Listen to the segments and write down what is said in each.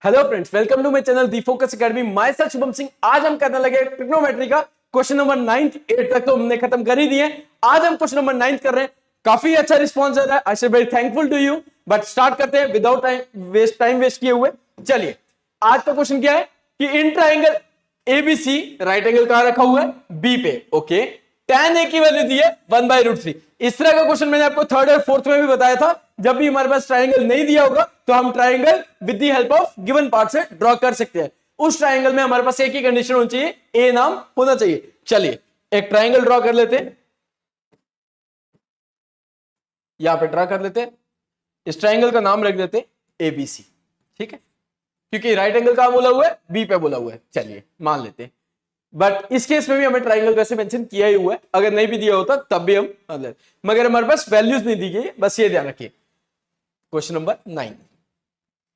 Hello friends, welcome to my channel the focus academy. Myself Shubham Singh. आज हम करने लगे ट्रिग्नोमेट्री का क्वेश्चन नंबर 9 8 तक तो हमने खत्म कर ही दिए। आज हम क्वेश्चन नंबर 9 कर रहे हैं। काफी अच्छा रिस्पांस आ रहा है। I am very thankful to you. But start करते हैं विदाउट टाइम वेस्ट किए हुए। चलिए, आज का क्वेश्चन क्या है कि इन ट्राइंगल एबीसी राइट एंगल कहां रखा हुआ है? बी पे। ओके, tan a की वैल्यू दी है 1/√3। इस तरह का क्वेश्चन मैंने आपको थर्ड और फोर्थ में भी बताया था। जब भी हमारे पास ट्राइंगल नहीं दिया होगा तो हम triangle with the help of given part से ड्रॉ कर सकते हैं। उस ट्राइंगल में हमारे पास एक ही कंडीशन होनी चाहिए, ए नाम होना चाहिए। चलिए एक ट्राइंगल ड्रॉ कर लेते हैं। यहां पे ड्रॉ कर लेते हैं। इस ट्राइंगल का नाम रख देते हैं एबीसी। ठीक है, क्योंकि राइट एंगल कहां बोला हुआ है? बी पे बोला हुआ है। चलिए मान लेते हैं। बट इस केस में भी हमें ट्राइंगल वैसे मेंशन किया ही हुआ है। अगर नहीं भी दिया होता तब भी हम मगर हमारे पास वैल्यूज नहीं दी गई, बस ये ध्यान रखिए। क्वेश्चन नंबर 9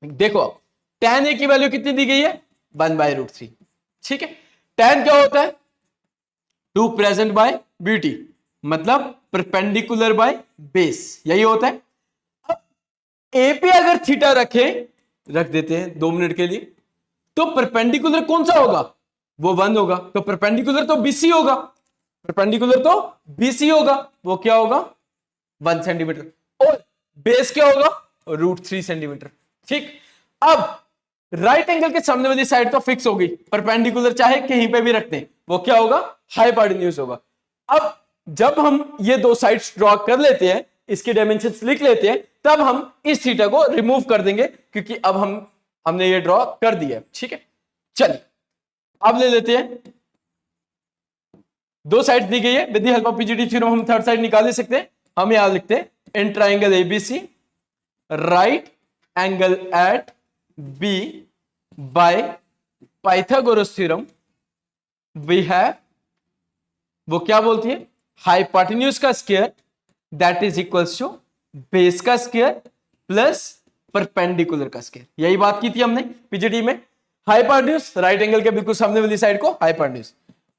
देखो, अब tan a की वैल्यू कितनी दी गई है? 1/√3। ठीक है, tan क्या होता है? टू प्रेजेंट बाय ब्यूटी, मतलब परपेंडिकुलर बाय बेस, यही होता है। अब ए पे अगर थीटा रख देते हैं 2 मिनट के लिए, तो परपेंडिकुलर कौन सा होगा? वो 1 होगा। तो परपेंडिकुलर तो बीसी होगा। परपेंडिकुलर तो बीसी होगा। वो क्या होगा? 1 सेंटीमीटर। और बेस क्या होगा? √3 सेंटीमीटर। ठीक, अब राइट एंगल के सामने वाली साइड तो फिक्स होगी। परपेंडिकुलर चाहे कहीं पे भी रखते हैं, वो क्या होगा? हाइपोटेन्यूज होगा। अब जब हम ये दो साइड्स ड्रॉ कर लेते हैं, इसके डायमेंशंस लिख लेते हैं, तब हम इस थीटा को रिमूव कर देंगे, क्योंकि अब हमने ये ड्रॉ कर दिया। ठीक है, चलिए अब ले लेते हैं। दो साइड दी गई है। With the help of PGD theorem हम थर्ड साइड निकाल सकते हैं। हम यहां लिखते हैं in triangle ABC right angle at B by Pythagoras theorem we have, वो क्या बोलती है? हाइपोटेन्यूज का square that is equals to base का स्क्वायर प्लस परपेंडिकुलर का स्क्वायर। यही बात की थी हमने पीजीडी में। हाइपोटेन्यूज राइट एंगल के बिल्कुल सामने वाली साइड को हाइपोटेन्यूज,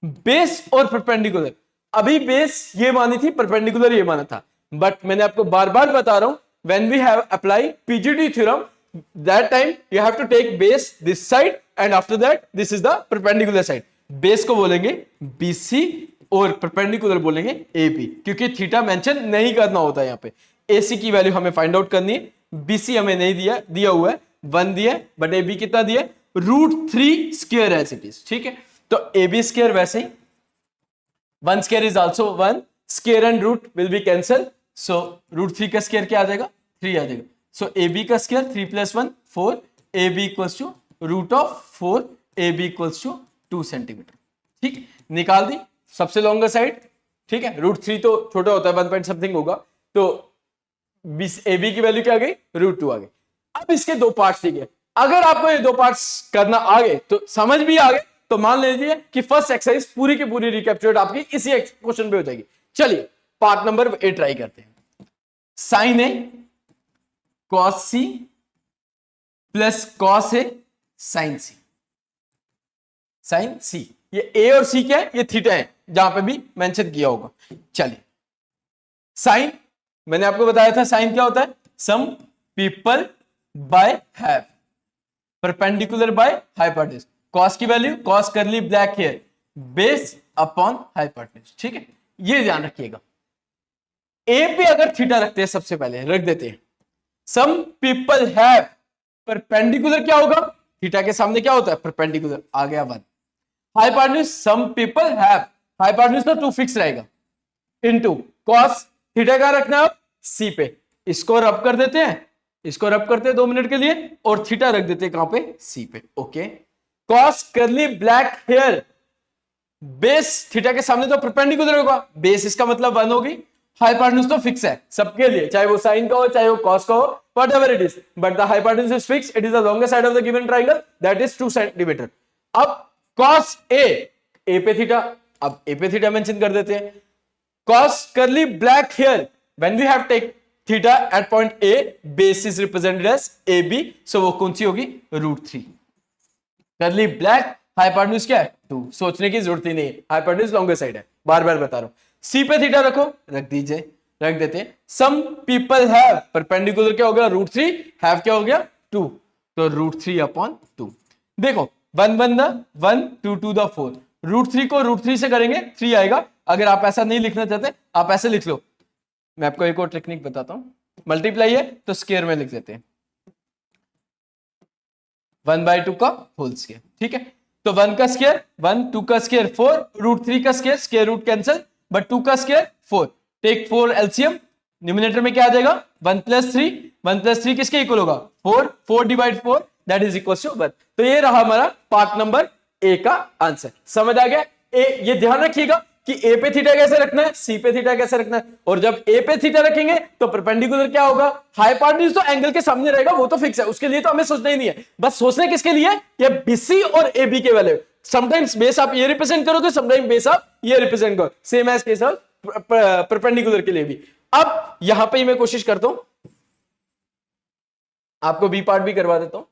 बेस और परपेंडिकुलर। अभी बेस ये मानी थी, परपेंडिकुलर ये माना था। बट मैंने आपको बार बार बता रहा हूं, when we have apply PGD theorem, that time you have to take base this side and after that this is the perpendicular side. Base को बोलेंगे बीसी और परपेंडिकुलर बोलेंगे एबी, क्योंकि थीटा मेंशन नहीं करना होता है। यहां पे एसी की वैल्यू हमें फाइंड आउट करनी है। बीसी हमें नहीं दिया हुआ है, 1 दिया है, बट एबी कितना दिया है? √3 स्क्वायर एज इट इज। ठीक है, तो AB स्क्वायर वैसे ही 1 square is also 1, square and root will be cancel, so √3 का स्क्वायर क्या आ जाएगा? 3 आ जाएगा। सो AB का square 3 + 1 4, AB equals to √4, AB equals to 2 centimetre. ठीक, निकाल दी सबसे लॉन्गर साइड। ठीक है, √3 तो छोटा होता है, 1 पॉइंट समथिंग होगा, तो AB की वैल्यू क्या आ गई? √2 आ गई। अब इसके दो पार्ट्स दिए। अगर आपको ये दो पार्ट्स करना आ गए तो समझ भी आ गए, तो मान लीजिए कि फर्स्ट एक्सरसाइज पूरी की पूरी रिकैप्चुलेट आपकी इसी क्वेश्चन पे हो जाएगी। चलिए पार्ट नंबर ए ट्राई करते हैं। Sign A cos C plus cos A sign C. Sign सी, ये ए और सी क्या है? ये थीटा है, जहां पे भी मेंशन किया होगा। चलिए, साइन मैंने आपको बताया था, साइन क्या होता है? Some people by have, perpendicular by hypotenuse. Cos की value cos curly black hair, base upon hypotenuse. ठीक है, ये ध्यान रखिएगा। ए पे अगर थीटा रखते हैं, सबसे पहले रख देते हैं सम पीपल हैव, परपेंडिकुलर क्या होगा? थीटा के सामने क्या होता है? परपेंडिकुलर, आ गया 1। Hypotenuse some people have, hypotenuse तो 2 फिक्स रहेगा, इनटू कॉस थीटा का रखना है सी पे। इसको रब कर देते हैं, इसको रब करते हैं 2 मिनट के लिए, और थीटा रख देते हैं कहां पे? सी पे। Okay, cos curly black hair, base theta के सामने तो परपेंडिकुलर होगा, बेस इसका मतलब 1 होगी। हाइपोटेन्यूज तो फिक्स है सबके लिए, चाहे वो साइन का हो चाहे वो कॉस का हो, whatever it is, but the hypotenuse is fix. It is the longest side of the given triangle, that is 2 centimetre. अब कॉस ए पे थीटा, अब ए पे थीटा मेंशन कर देते हैं। Cos curly black hair, when we have take theta at point A, base is represented as AB, so वो कौन सी होगी? √3। करली ब्लैक, हाइपोटेन्यूज क्या है? 2। सोचने की जरूरत ही नहीं है, हाइपोटेन्यूज लॉन्गर साइड है, बार बार बता रहा हूं। सी पे थीटा रखो, रख दीजिए, रख देते हैं। सम पीपल हैव, परपेंडिकुलर क्या हो गया? √3, हैव क्या हो गया? 2। तो √3/2। देखो 1 2 द 4, √3 को √3 से करेंगे 3 आएगा। अगर आप ऐसा नहीं लिखना चाहते आप ऐसे लिख लो। मैं आपको एक और टेक्निक बताता हूं, मल्टीप्लाई है तो स्क्वायर में लिख देते हैं, 1/2 का होल स्क्वायर। ठीक है, तो 1 का स्क्वायर 1, 2 का स्क्वायर 4, √3 का square, square root cancel, but 2 का स्क्वायर 4, टेक 4 एलसीएम, न्यूमरेटर में क्या आ जाएगा 1 + 3, 1 + 3 किसके इक्वल होगा 4, 4 / 4 दैट इज इक्वल टू 1। तो ये रहा हमारा पार्ट नंबर ए का आंसर। समझ आ गया? ये ध्यान रखिएगा कि ए पे थीटा कैसे रखना है, सी पे थीटा कैसे रखना है, और जब ए पे थीटा रखेंगे तो परपेंडिकुलर क्या होगा, हाइपोटेन्यूज तो एंगल के सामने रहेगा, वो तो फिक्स है, उसके लिए तो हमें सोचना ही नहीं है। बस सोचना किसके लिए, ये बीसी और एबी के वैल्यू। समटाइम्स बेस आप ये रिप्रेजेंट करोगे, समटाइम बेस आप ये रिप्रेजेंट करो, same as case of perpendicular के लिए भी। अब यहां पे मैं कोशिश करता हूं आपको बी पार्ट भी करवा देता हूं।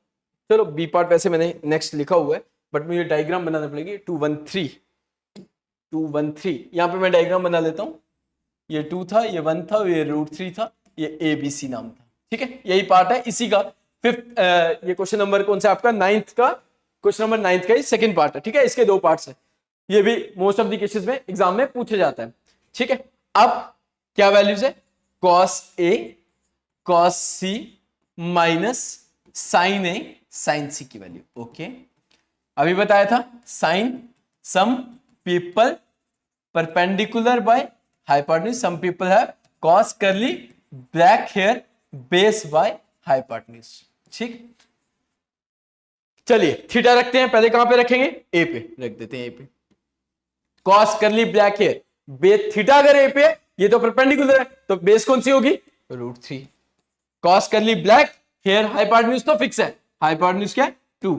चलो बी पार्ट वैसे मैंने नेक्स्ट लिखा हुआ है, बट मुझे डायग्राम बनाना पड़ेगी। 2 1 3 यहां पे मैं डायग्राम बना लेता हूं। ये 2 था, ये 1 था, ये √3 था, ये ABC नाम था। ठीक है, यही पार्ट है इसी का। फिफ्थ ये क्वेश्चन नंबर कौन सा आपका 9th का, क्वेश्चन नंबर 9th का सेकंड पार्ट है। ठीक है, इसके 2 पार्ट्स है, ये भी मोस्ट ऑफ द केसेस में एग्जाम में पूछा जाता है। ठीक है, अब क्या वैल्यूज है, cos A cos C minus sin A sin C की वैल्यू। ओके, अभी बताया था sine some people perpendicular by hypotenuse, some people have cos curly black hair base by hypotenuse। ठीक, चलिए थीटा रखते हैं, पहले कहां पे रखेंगे, ए पे रख देते हैं, ए पे cos curly black hair base theta अगर ए पे है, ये तो परपेंडिकुलर है, तो बेस कौन सी होगी √3। cos curly black hair hypotenuse तो फिक्स है, हाइपोटेन्यूज क्या है 2,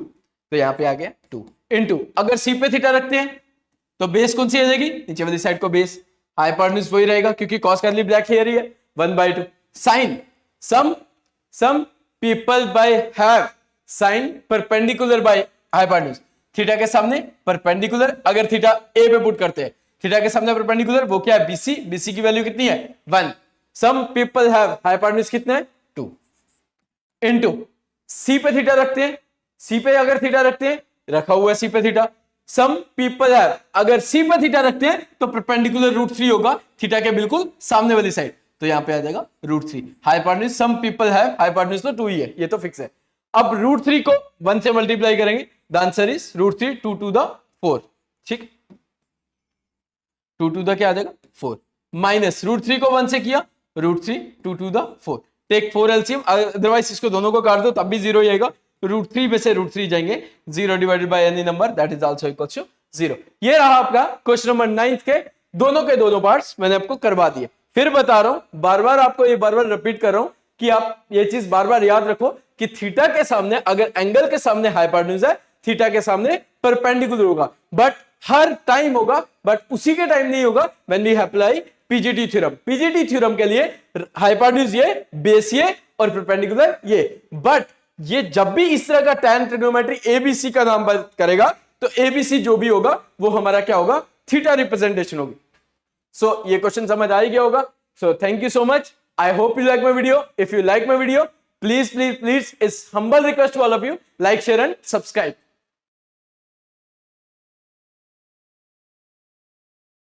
तो यहां पे आ गया 2 इनटू, अगर सी पे थीटा रखते हैं तो बेस कौन सी आ जाएगी, नीचे वाली साइड को बेस, हाइपोटेन्यूज वही रहेगा क्योंकि cos curly black hair ही है, 1/2 sin some people by have sin perpendicular by hypotenuse, theta के सामने परपेंडिकुलर, अगर थीटा ए पे पुट करते हैं, थीटा के सामने परपेंडिकुलर, वो क्या है BC, BC की वैल्यू कितनी है 1, सम पीपल हैव हाइपोटेन्यूज कितना है 2 इनटू सी पे थीटा रखते हैं, सी पे अगर थीटा रखते हैं, रखा हुआ है सी पे थीटा, सम पीपल हैव अगर सी पे थीटा रखते हैं तो परपेंडिकुलर √3 होगा थीटा के बिल्कुल सामने वाली साइड, तो यहां पे आ जाएगा √3। Hypotenuse some people have, hypotenuse तो 2 ही है, ये तो फिक्स है। अब √3 को 1 से मल्टीप्लाई करेंगे, the answer is √3 2 to the 4। ठीक, 2 to the क्या आ जाएगा 4, माइनस √3 को 1 से किया, √3 2 to the 4, take 4 LCM, otherwise इसको दोनों को काट दो तब भी 0 ही आएगा, √3 में से √3 जाएंगे, 0 divided by any number that is also equal to 0। ये रहा आपका क्वेश्चन नंबर 9th के दोनों पार्ट्स मैंने आपको करवा दिए। फिर बता रहा हूं, बार बार आपको ये बार बार रिपीट कर रहा हूं कि आप ये चीज बार बार याद रखो कि थीटा के सामने अगर एंगल के सामने हाइपोटेन्यूज है, थीटा के सामने परपेंडिकुलर होगा, बट हर टाइम होगा, बट उसी के टाइम नहीं होगा when we apply PGT theorem. PGT theorem के लिए हाइपोटेन्यूज ये, बेस ये और परपेंडिकुलर ये, बट ये जब भी इस तरह का tan ट्रिग्नोमेट्री एबीसी का नाम करेगा तो एबीसी जो भी होगा वो हमारा क्या होगा, थीटा रिप्रेजेंटेशन होगी। सो ये क्वेश्चन समझ आ ही गया होगा। So thank you so much, I hope you like my video. If you like my video, please, it's humble request to all of you, like, share and subscribe.